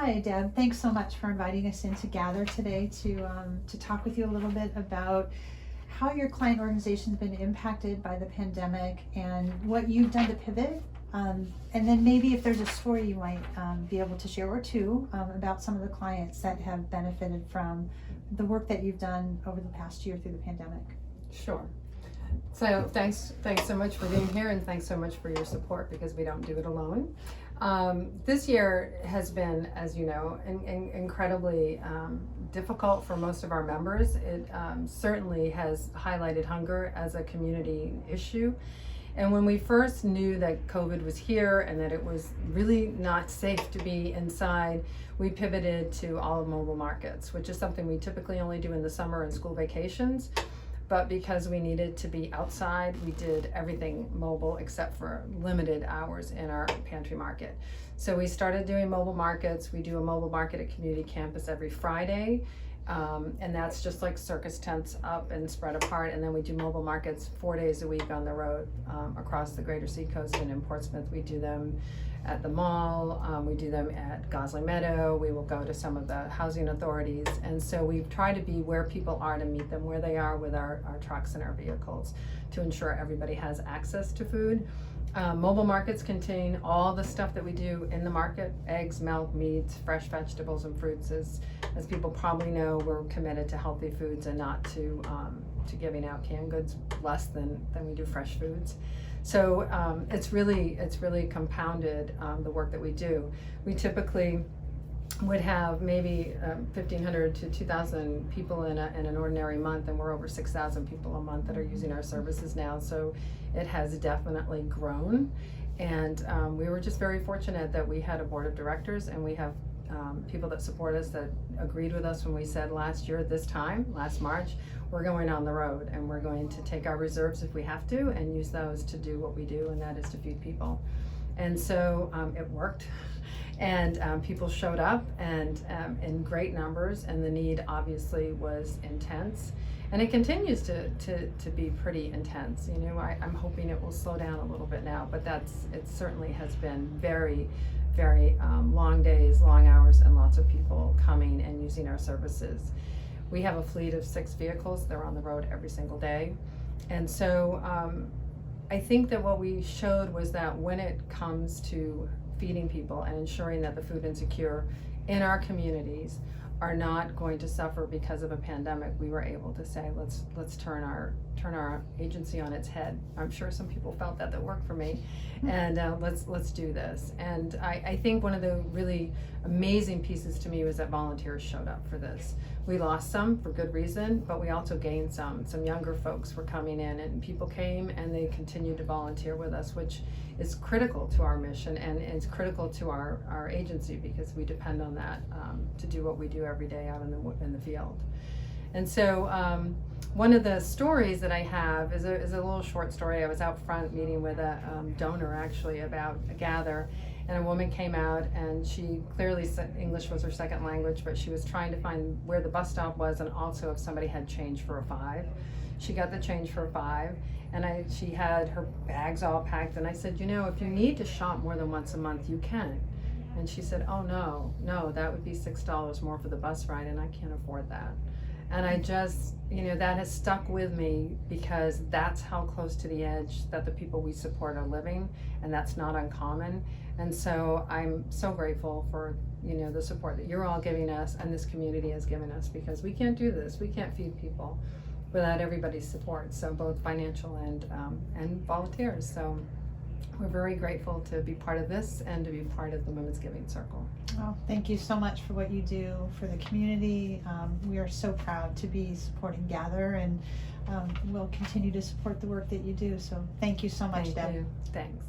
Hi, Deb. Thanks so much for inviting us in to gather today to talk with you a little bit about how your client organization has been impacted by the pandemic and what you've done to pivot. And then maybe if there's a story you might be able to share or two about some of the clients that have benefited from the work that you've done over the past year through the pandemic. Sure. So thanks so much for being here, and thanks so much for your support, because we don't do it alone. This year has been, as you know, incredibly difficult for most of our members. It certainly has highlighted hunger as a community issue. And when we first knew that COVID was here and that it was really not safe to be inside, we pivoted to all of mobile markets, which is something we typically only do in the summer and school vacations. But because we needed to be outside, we did everything mobile except for limited hours in our pantry market. So we started doing mobile markets. We do a mobile market at community campus every Friday. And that's just like circus tents up and spread apart. And then we do mobile markets 4 days a week on the road across the greater Seacoast and in Portsmouth. We do them at the mall, we do them at Gosling Meadow, we will go to some of the housing authorities. And so we try to be where people are to meet them where they are with our trucks and our vehicles to ensure everybody has access to food. Mobile markets contain all the stuff that we do in the market: eggs, milk, meats, fresh vegetables, and fruits. As people probably know, we're committed to healthy foods and not to giving out canned goods less than we do fresh foods. So it's really compounded the work that we do. We typically would have maybe 1,500 to 2,000 people in an ordinary month, and we're over 6,000 people a month that are using our services now. So it has definitely grown, and we were just very fortunate that we had a board of directors, and we have people that support us that agreed with us when we said last year at this time, last March, we're going on the road and we're going to take our reserves if we have to and use those to do what we do, and that is to feed people. And so it worked. And people showed up and in great numbers, and the need obviously was intense, and it continues to be pretty intense. You know, I'm hoping it will slow down a little bit now, but it certainly has been very long days, long hours, and lots of people coming and using our services. We have a fleet of 6 vehicles. They're on the road every single day. And so I think that what we showed was that when it comes to feeding people and ensuring that the food insecure in our communities are not going to suffer because of a pandemic, we were able to say, let's turn our agency on its head. I'm sure some people felt that worked for me, and let's do this. And I think one of the really amazing pieces to me was that volunteers showed up for this. We lost some for good reason, but we also gained some. Some younger folks were coming in, and people came and they continued to volunteer with us, which is critical to our mission and it's critical to our agency, because we depend on that to do what we do every day out in the field. And so one of the stories that I have is a little short story. I was out front meeting with a donor actually about a gather, and a woman came out, and she clearly said English was her second language, but she was trying to find where the bus stop was and also if somebody had change for a 5. She got the change for a 5, and she had her bags all packed, and I said, you know, if you need to shop more than once a month, you can. And she said, oh no, that would be $6 more for the bus ride, and I can't afford that. And I just, you know, that has stuck with me, because that's how close to the edge that the people we support are living, and that's not uncommon. And so I'm so grateful for, you know, the support that you're all giving us and this community has given us, because we can't do this. We can't feed people without everybody's support, so both financial and volunteers. So we're very grateful to be part of this and to be part of the Women's Giving Circle. Well, thank you so much for what you do for the community. We are so proud to be supporting Gather, and we'll continue to support the work that you do. So thank you so much, Deb. Thank you. Thanks.